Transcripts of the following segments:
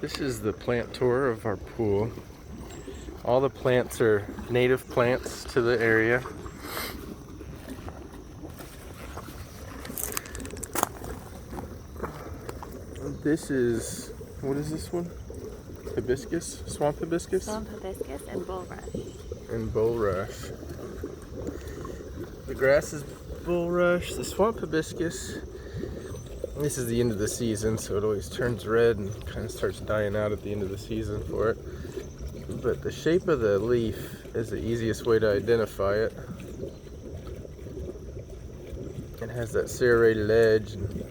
This is the plant tour of our pool. All the plants are native plants to the area. This is, what is this one? Hibiscus? Swamp hibiscus? Swamp hibiscus and bulrush. And bulrush. The grass is bulrush. The swamp hibiscus, this is the end of the season, so it always turns red and kind of starts dying out at the end of the season for it. But the shape of the leaf is the easiest way to identify it. It has that serrated edge. And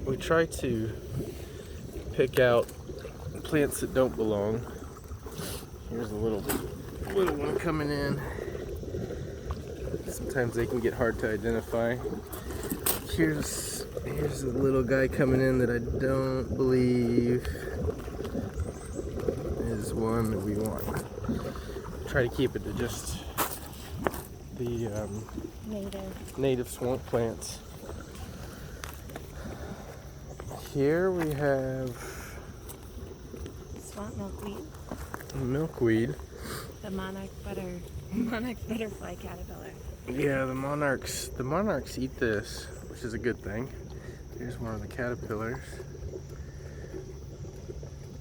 we try to pick out plants that don't belong. Here's a little one coming in. Sometimes they can get hard to identify. Here's a little guy coming in that I don't believe is one that we want. Try to keep it to just the native swamp plants. Here we have swamp milkweed. Milkweed. The monarch butterfly caterpillar. Yeah, the monarchs eat this, which is a good thing. Here's one of the caterpillars.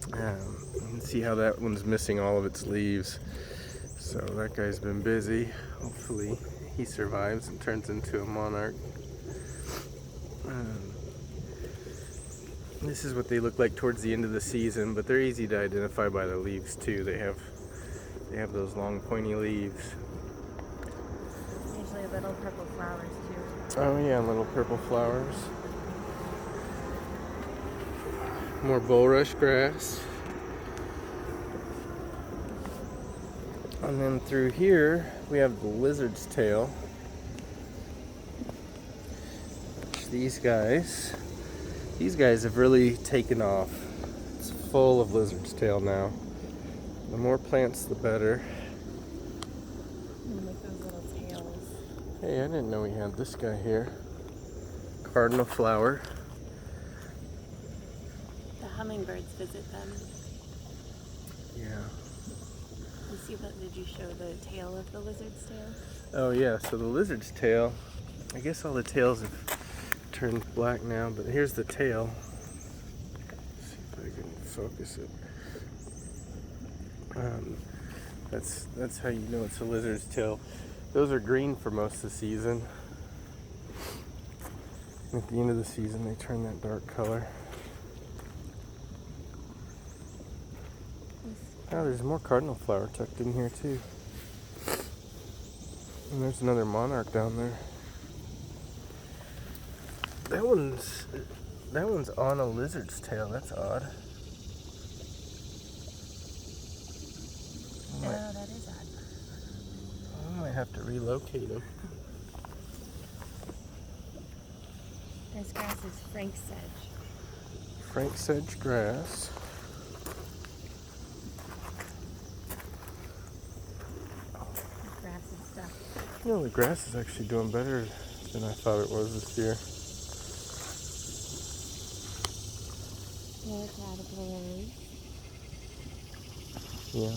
You can see how that one's missing all of its leaves. So that guy's been busy. Hopefully he survives and turns into a monarch. This is what they look like towards the end of the season, but they're easy to identify by the leaves too. They have those long pointy leaves. Usually little purple flowers too. Oh yeah, little purple flowers. More bulrush grass. And then through here we have the lizard's tail. These guys have really taken off. It's full of lizard's tail now. The more plants, the better. Like those little tails. Hey, I didn't know we had this guy here. Cardinal Flower. The hummingbirds visit them. Yeah. You see that? Did you show the tail of the lizard's tail? Oh yeah, so the lizard's tail, I guess all the tails have turned black now, but here's the tail. Let's see if I can focus it. That's how you know it's a lizard's tail. Those are green for most of the season. At the end of the season, they turn that dark color. Oh, there's more cardinal flower tucked in here too. And there's another monarch down there. That one's on a lizard's tail. That's odd. Oh, that is odd. I might have to relocate him. This grass is Frank sedge. Frank sedge grass. Grass and stuff. You know, the grass is actually doing better than I thought it was this year. More caterpillars. Yeah.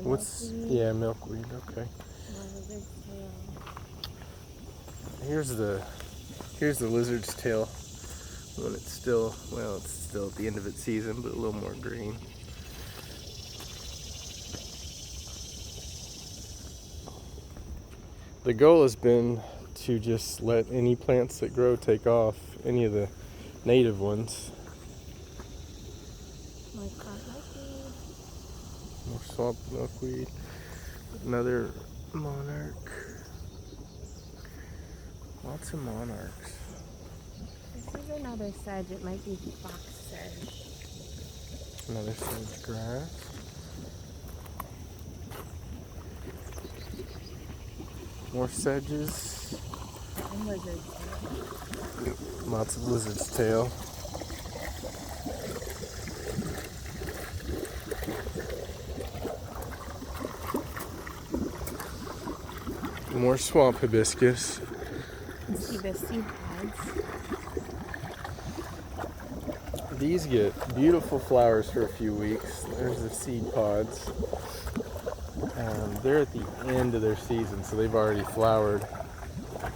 More milkweed, okay. More lizard's tail. Here's the lizard's tail when it's still at the end of its season, but a little more green. The goal has been to just let any plants that grow take off, any of the native ones. More swamp milkweed. More swamp milkweed. Another monarch. Lots of monarchs. This is another sedge. It might be fox sedge. Another sedge grass. More sedges. And lizard's tail. Lots of lizard's tail. More swamp hibiscus. See the seed pods. These get beautiful flowers for a few weeks. There's the seed pods. They're at the end of their season, so they've already flowered.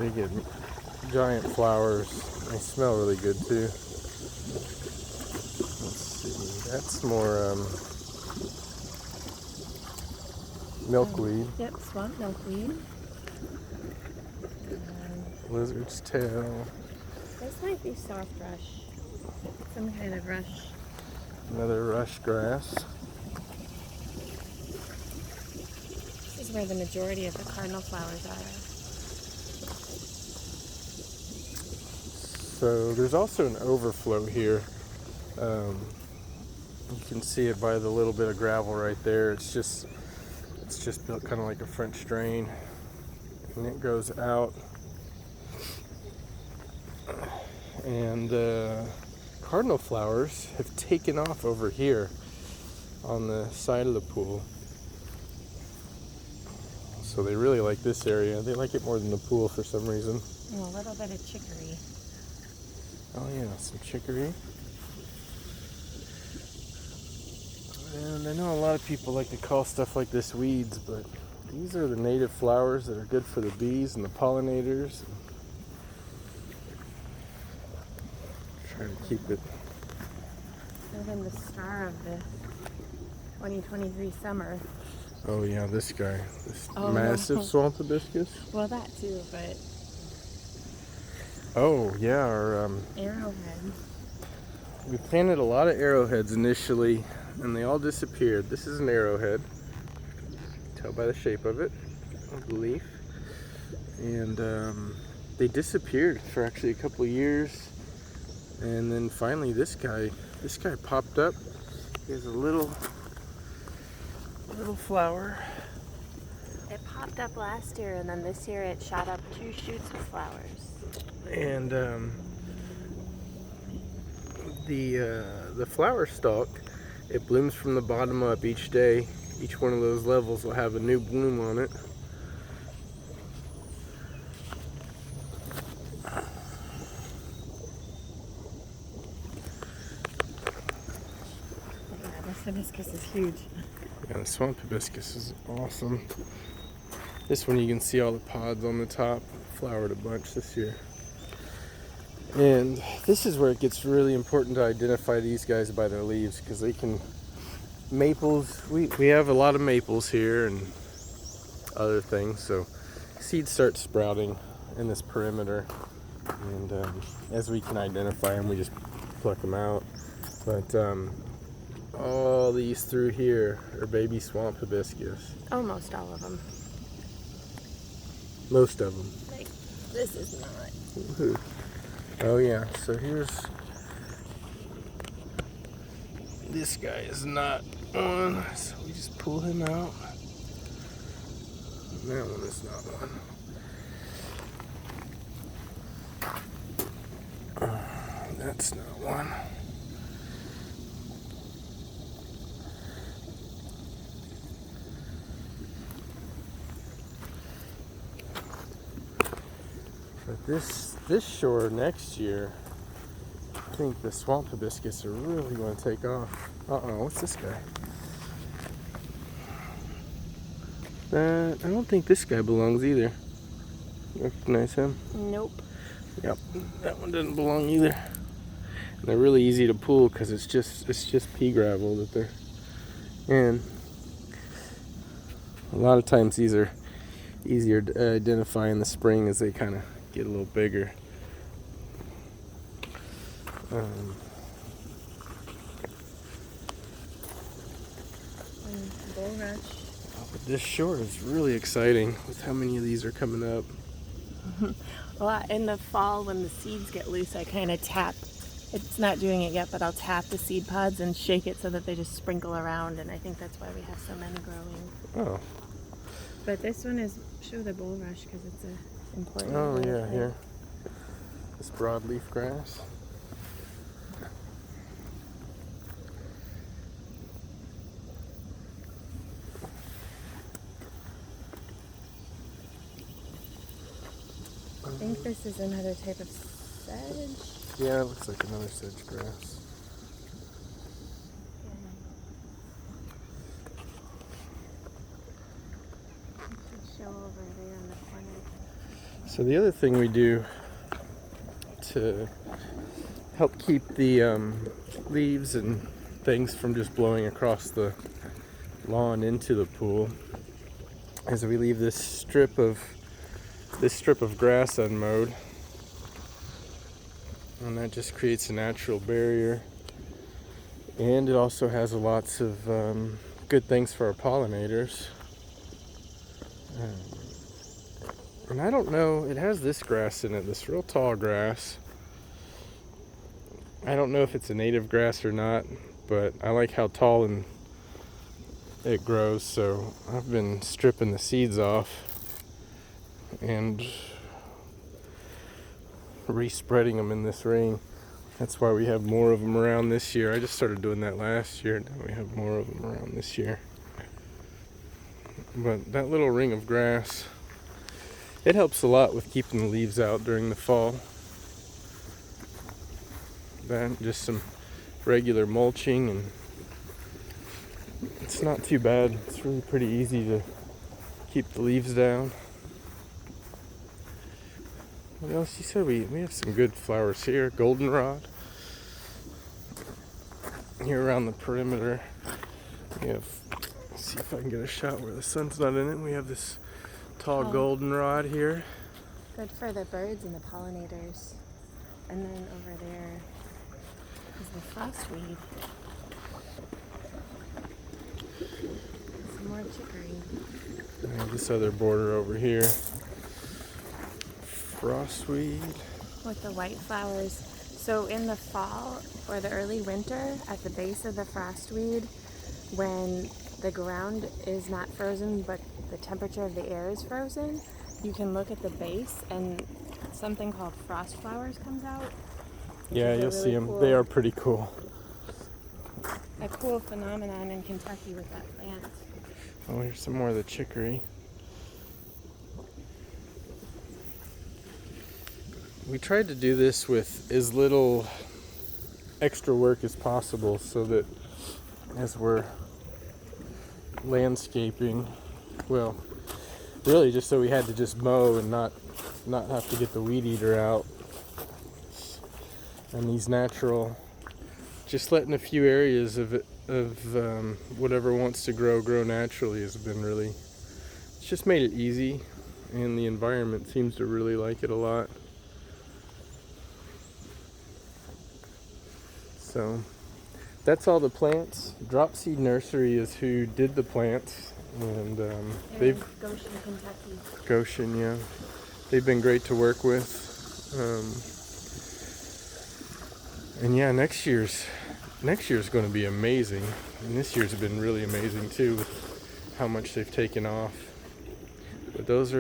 They get giant flowers. They smell really good too. Let's see. That's more milkweed. Yep, swamp milkweed. Lizard's tail. This might be soft rush. Some kind of rush. Another rush grass. This is where the majority of the cardinal flowers are. So there's also an overflow here. You can see it by the little bit of gravel right there. It's just built kind of like a French drain, and it goes out. And cardinal flowers have taken off over here on the side of the pool. So they really like this area. They like it more than the pool for some reason. And a little bit of chicory. Oh yeah, some chicory. And I know a lot of people like to call stuff like this weeds, but these are the native flowers that are good for the bees and the pollinators. Try to keep it. And then the star of the 2023 summer. Oh yeah, this guy. This Oh, massive no. swamp hibiscus. Well, that too, but Oh yeah, our arrowhead. we planted a lot of arrowheads initially, and they all disappeared. This is an arrowhead. Tell by the shape of it, of the leaf. And they disappeared for actually a couple of years, and then finally this guy popped up. He has a little flower. It popped up last year, and then this year it shot up 2 shoots of flowers. And the flower stalk, it blooms from the bottom up each day. Each one of those levels will have a new bloom on it. Yeah, this hibiscus is huge. Yeah, the swamp hibiscus is awesome. This one you can see all the pods on the top. Flowered a bunch this year. And this is where it gets really important to identify these guys by their leaves, because they can, maples, we have a lot of maples here and other things, so seeds start sprouting in this perimeter, and as we can identify them, we just pluck them out. But all these through here are baby swamp hibiscus. Almost all of them. Most of them. Like, this is not. Woohoo. Oh yeah, so here's, this guy is not one, so we just pull him out. And that one is not one. That's not one. But this shore next year, I think the swamp hibiscus are really going to take off. Uh-oh, what's this guy? I don't think this guy belongs either. Recognize him? Nope. Yep, that one doesn't belong either. And they're really easy to pull because it's just pea gravel that they're in. A lot of times these are easier to identify in the spring as they kind of get a little bigger. Bulrush. But this shore is really exciting with how many of these are coming up. Well, in the fall when the seeds get loose, I kind of tap. It's not doing it yet, but I'll tap the seed pods and shake it so that they just sprinkle around, and I think that's why we have so many growing. Oh. But this one is, show the bulrush because it's a important. Oh yeah, plant. here. This broadleaf grass. I think This is another type of sedge. Yeah, it looks like another sedge grass. Show over there in the corner. So the other thing we do to help keep the leaves and things from just blowing across the lawn into the pool is we leave this strip of grass unmowed, and that just creates a natural barrier, and it also has lots of good things for our pollinators. And I don't know, it has this grass in it, this real tall grass. I don't know if it's a native grass or not, but I like how tall and it grows, so I've been stripping the seeds off and respreading them in this ring. That's why we have more of them around this year. I just started doing that last year, now we have more of them around this year. But that little ring of grass, it helps a lot with keeping the leaves out during the fall. That, just some regular mulching, and it's not too bad. It's really pretty easy to keep the leaves down. What else you said? We have some good flowers here. Goldenrod. Here around the perimeter. We have, let's see if I can get a shot where the sun's not in it. We have this tall goldenrod here. Good for the birds and the pollinators. And then over there is the frostweed. Some more chicory. And this other border over here. Frostweed. With the white flowers. So in the fall or the early winter, at the base of the frostweed, when the ground is not frozen but the temperature of the air is frozen, you can look at the base and something called frost flowers comes out. Yeah, you'll see them. Cool, they are pretty cool. A cool phenomenon in Kentucky with that plant. Oh, here's some more of the chicory. We tried to do this with as little extra work as possible so that as we're landscaping, well, really just so we had to just mow and not have to get the weed eater out. And these natural, just letting a few areas of whatever wants to grow naturally has been really, it's just made it easy, and the environment seems to really like it a lot. So that's all the plants. Drop Seed Nursery is who did the plants, and they've Goshen, Kentucky. Goshen, yeah. They've been great to work with. And yeah, next year's going to be amazing, and this year's been really amazing too with how much they've taken off. But those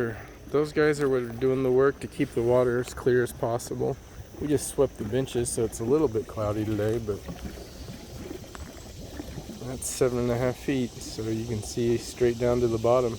guys are what are doing the work to keep the water as clear as possible. We just swept the benches, so it's a little bit cloudy today, but that's 7.5 feet, so you can see straight down to the bottom.